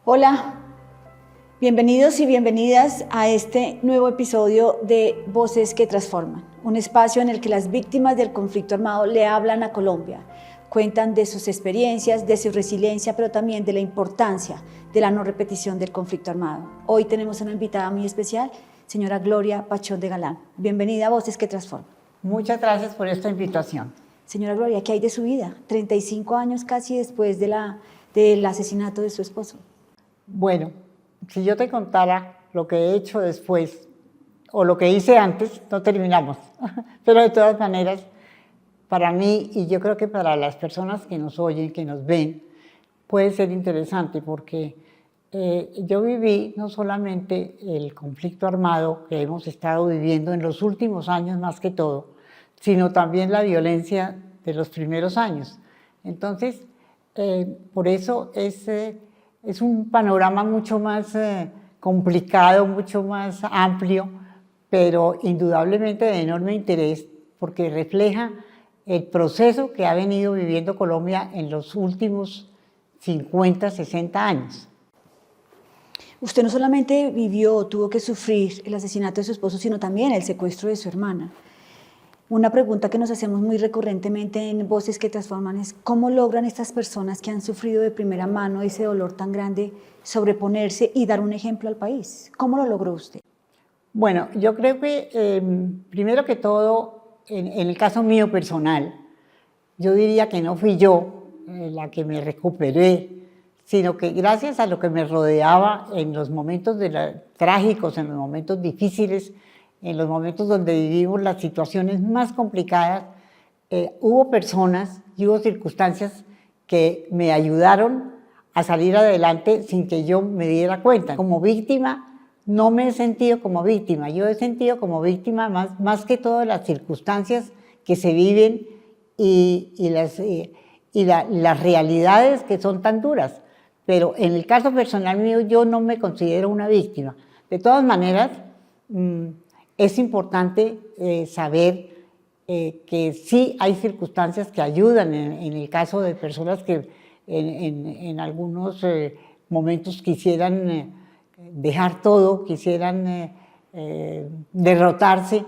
Hola, bienvenidos y bienvenidas a este nuevo episodio de Voces que Transforman, un espacio en el que las víctimas del conflicto armado le hablan a Colombia, cuentan de sus experiencias, de su resiliencia, pero también de la importancia de la no repetición del conflicto armado. Hoy tenemos una invitada muy especial, señora Gloria Pachón de Galán. Bienvenida a Voces que Transforman. Muchas gracias por esta invitación. Señora Gloria, ¿qué hay de su vida? 35 años casi después del asesinato de su esposo. Bueno, si yo te contara lo que he hecho después o lo que hice antes, no terminamos. Pero de todas maneras, para mí y yo creo que para las personas que nos oyen, que nos ven, puede ser interesante porque yo viví no solamente el conflicto armado que hemos estado viviendo en los últimos años más que todo, sino también la violencia de los primeros años. Entonces, por eso es un panorama mucho más complicado, mucho más amplio, pero indudablemente de enorme interés, porque refleja el proceso que ha venido viviendo Colombia en los últimos 50, 60 años. Usted no solamente tuvo que sufrir el asesinato de su esposo, sino también el secuestro de su hermana. Una pregunta que nos hacemos muy recurrentemente en Voces que Transforman es ¿cómo logran estas personas que han sufrido de primera mano ese dolor tan grande sobreponerse y dar un ejemplo al país? ¿Cómo lo logró usted? Bueno, yo creo que primero que todo, en el caso mío personal, yo diría que no fui yo la que me recuperé, sino que gracias a lo que me rodeaba en los momentos trágicos, en los momentos difíciles, en los momentos donde vivimos las situaciones más complicadas, hubo personas y hubo circunstancias que me ayudaron a salir adelante sin que yo me diera cuenta. Como víctima, no me he sentido como víctima, yo he sentido como víctima más que todo las circunstancias que se viven y las realidades que son tan duras. Pero en el caso personal mío, yo no me considero una víctima. De todas maneras, es importante saber que sí hay circunstancias que ayudan en el caso de personas que en algunos momentos quisieran dejar todo, quisieran derrotarse,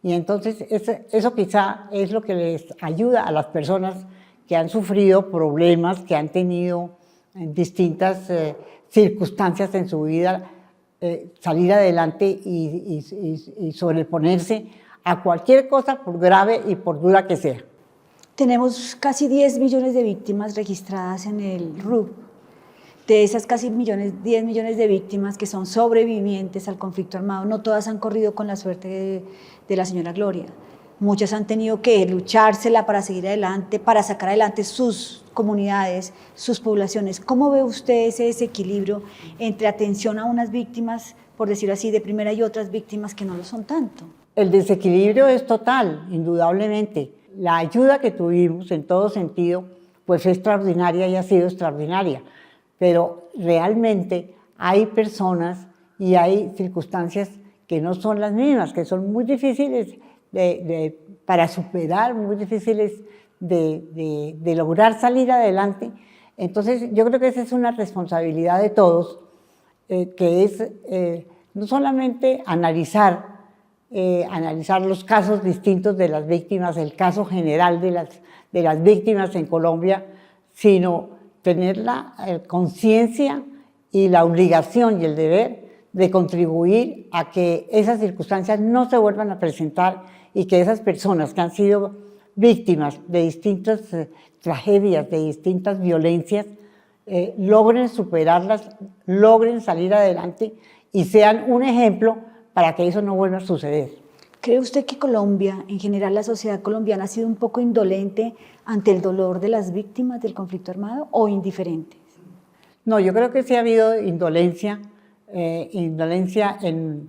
y entonces eso quizá es lo que les ayuda a las personas que han sufrido problemas, que han tenido distintas circunstancias en su vida, salir adelante y sobreponerse a cualquier cosa, por grave y por dura que sea. Tenemos casi 10 millones de víctimas registradas en el RUP. De esas casi 10 millones de víctimas que son sobrevivientes al conflicto armado, no todas han corrido con la suerte de la señora Gloria. Muchas han tenido que luchársela para seguir adelante, para sacar adelante sus comunidades, sus poblaciones. ¿Cómo ve usted ese desequilibrio entre atención a unas víctimas, por decirlo así, de primera y otras víctimas que no lo son tanto? El desequilibrio es total, indudablemente. La ayuda que tuvimos en todo sentido pues es extraordinaria y ha sido extraordinaria, pero realmente hay personas y hay circunstancias que no son las mismas, que son muy difíciles para superar, muy difíciles de lograr salir adelante. Entonces yo creo que esa es una responsabilidad de todos, que es no solamente analizar los casos distintos de las víctimas, el caso general de las víctimas en Colombia, sino tener la conciencia y la obligación y el deber de contribuir a que esas circunstancias no se vuelvan a presentar y que esas personas que han sido víctimas de distintas tragedias, de distintas violencias, logren superarlas, logren salir adelante y sean un ejemplo para que eso no vuelva a suceder. ¿Cree usted que Colombia, en general la sociedad colombiana, ha sido un poco indolente ante el dolor de las víctimas del conflicto armado o indiferente? No, yo creo que sí ha habido indolencia en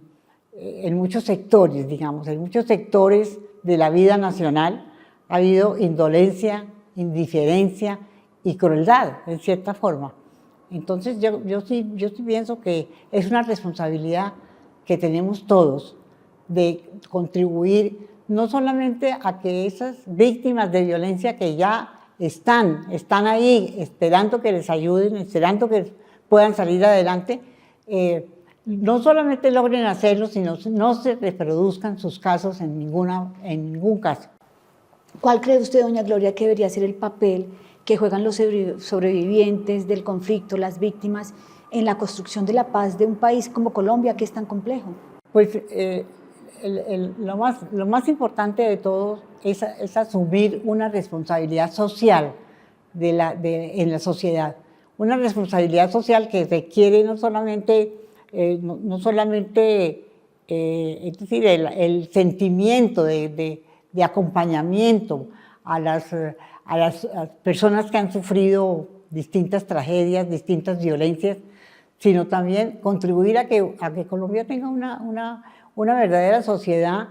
muchos sectores, digamos, en muchos sectores de la vida nacional ha habido indolencia, indiferencia y crueldad, en cierta forma. Entonces yo sí pienso que es una responsabilidad que tenemos todos de contribuir no solamente a que esas víctimas de violencia que ya están ahí esperando que les ayuden, esperando que puedan salir adelante, no solamente logren hacerlo, sino no se reproduzcan sus casos en ningún caso. ¿Cuál cree usted, doña Gloria, que debería ser el papel que juegan los sobrevivientes del conflicto, las víctimas, en la construcción de la paz de un país como Colombia, que es tan complejo? Pues lo más importante de todo es asumir una responsabilidad social en la sociedad. Una responsabilidad social que requiere no solamente es decir, el sentimiento de acompañamiento a las personas que han sufrido distintas tragedias, distintas violencias, sino también contribuir a que Colombia tenga una verdadera sociedad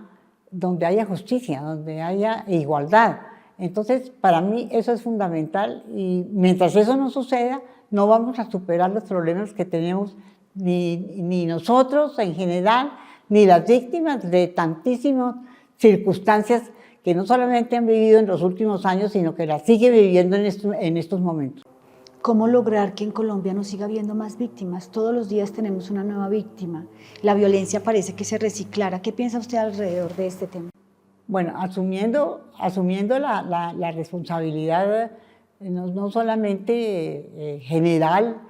donde haya justicia, donde haya igualdad. Entonces, para mí eso es fundamental y mientras eso no suceda, no vamos a superar los problemas que tenemos ni nosotros en general, ni las víctimas de tantísimas circunstancias que no solamente han vivido en los últimos años, sino que las sigue viviendo en estos momentos. ¿Cómo lograr que en Colombia no siga habiendo más víctimas? Todos los días tenemos una nueva víctima. La violencia parece que se reciclara. ¿Qué piensa usted alrededor de este tema? Bueno, asumiendo la responsabilidad no solamente general,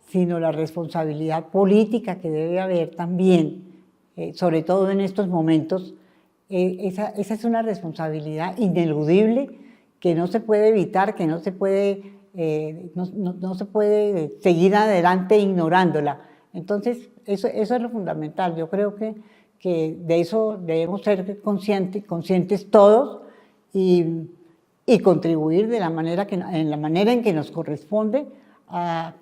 sino la responsabilidad política que debe haber también, sobre todo en estos momentos, esa es una responsabilidad ineludible que no se puede evitar, que no se puede seguir adelante ignorándola. Entonces, eso es lo fundamental. Yo creo que de eso debemos ser conscientes todos y contribuir en la manera en que nos corresponde a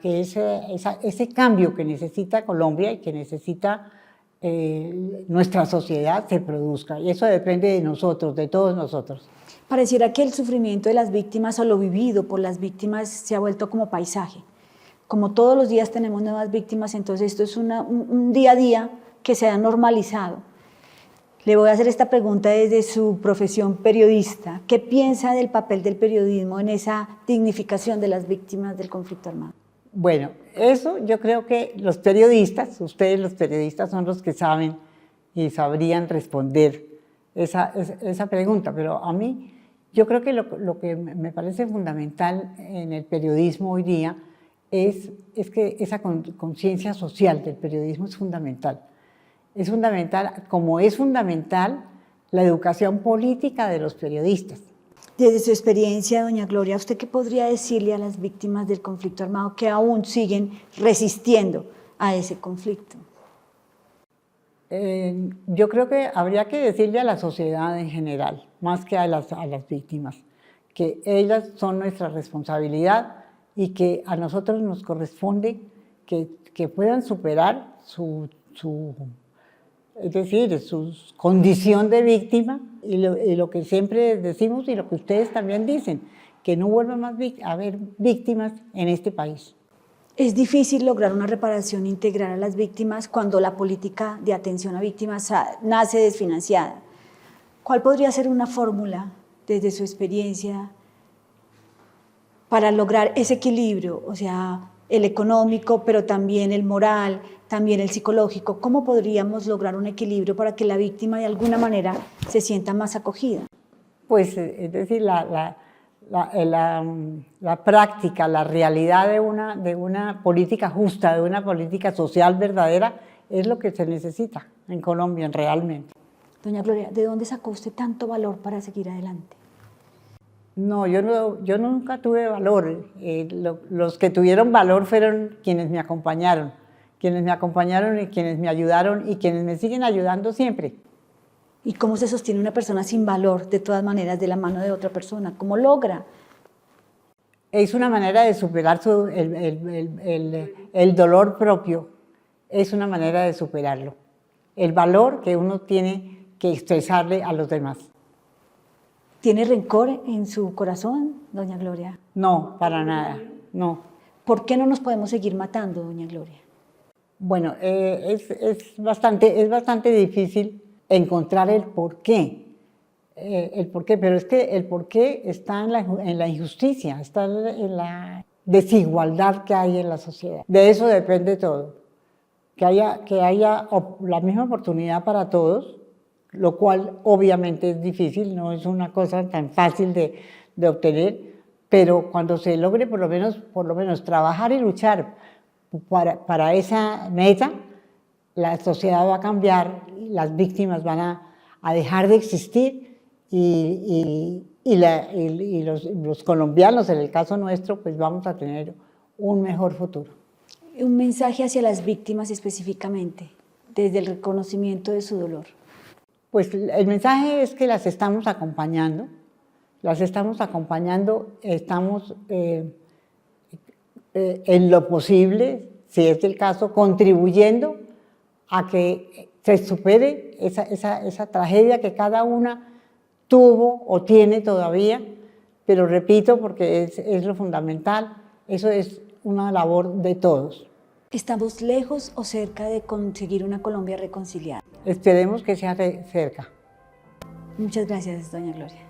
que ese cambio que necesita Colombia y que necesita nuestra sociedad se produzca. Y eso depende de nosotros, de todos nosotros. Pareciera que el sufrimiento de las víctimas o lo vivido por las víctimas se ha vuelto como paisaje. Como todos los días tenemos nuevas víctimas, entonces esto es un día a día que se ha normalizado. Le voy a hacer esta pregunta desde su profesión periodista. ¿Qué piensa del papel del periodismo en esa dignificación de las víctimas del conflicto armado? Bueno, eso yo creo que los periodistas, ustedes los periodistas son los que saben y sabrían responder esa pregunta, pero a mí yo creo que lo que me parece fundamental en el periodismo hoy día es que esa conciencia social del periodismo es fundamental. Es fundamental, como es fundamental la educación política de los periodistas. Desde su experiencia, doña Gloria, ¿usted qué podría decirle a las víctimas del conflicto armado que aún siguen resistiendo a ese conflicto? Yo creo que habría que decirle a la sociedad en general, más que a las víctimas, que ellas son nuestra responsabilidad y que a nosotros nos corresponde que puedan superar su condición de víctima y lo que siempre decimos y lo que ustedes también dicen, que no vuelvan más a haber víctimas en este país. Es difícil lograr una reparación integral a las víctimas cuando la política de atención a víctimas nace desfinanciada. ¿Cuál podría ser una fórmula, desde su experiencia, para lograr ese equilibrio, o sea, el económico, pero también el moral, también el psicológico? ¿Cómo podríamos lograr un equilibrio para que la víctima de alguna manera se sienta más acogida? Pues, es decir, la práctica, la realidad de una política justa, de una política social verdadera, es lo que se necesita en Colombia realmente. Doña Gloria, ¿de dónde sacó usted tanto valor para seguir adelante? No, yo nunca tuve valor. Los que tuvieron valor fueron quienes me acompañaron y quienes me ayudaron y quienes me siguen ayudando siempre. ¿Y cómo se sostiene una persona sin valor, de todas maneras, de la mano de otra persona? ¿Cómo logra? Es una manera de superar el dolor propio, es una manera de superarlo. El valor que uno tiene que expresarle a los demás. ¿Tiene rencor en su corazón, doña Gloria? No, para nada, no. ¿Por qué no nos podemos seguir matando, doña Gloria? Bueno, es bastante difícil encontrar el porqué, pero es que el porqué está en la injusticia, está en desigualdad que hay en la sociedad. De eso depende todo. Que haya la misma oportunidad para todos, lo cual obviamente es difícil, no es una cosa tan fácil de obtener, pero cuando se logre por lo menos trabajar y luchar para esa meta, la sociedad va a cambiar, las víctimas van a dejar de existir y los colombianos, en el caso nuestro, pues vamos a tener un mejor futuro. Un mensaje hacia las víctimas específicamente, desde el reconocimiento de su dolor. Pues el mensaje es que las estamos acompañando, estamos en lo posible, si es el caso, contribuyendo a que se supere esa tragedia que cada una tuvo o tiene todavía, pero repito, porque es lo fundamental, eso es una labor de todos. ¿Estamos lejos o cerca de conseguir una Colombia reconciliada? Esperemos que sea cerca. Muchas gracias, doña Gloria.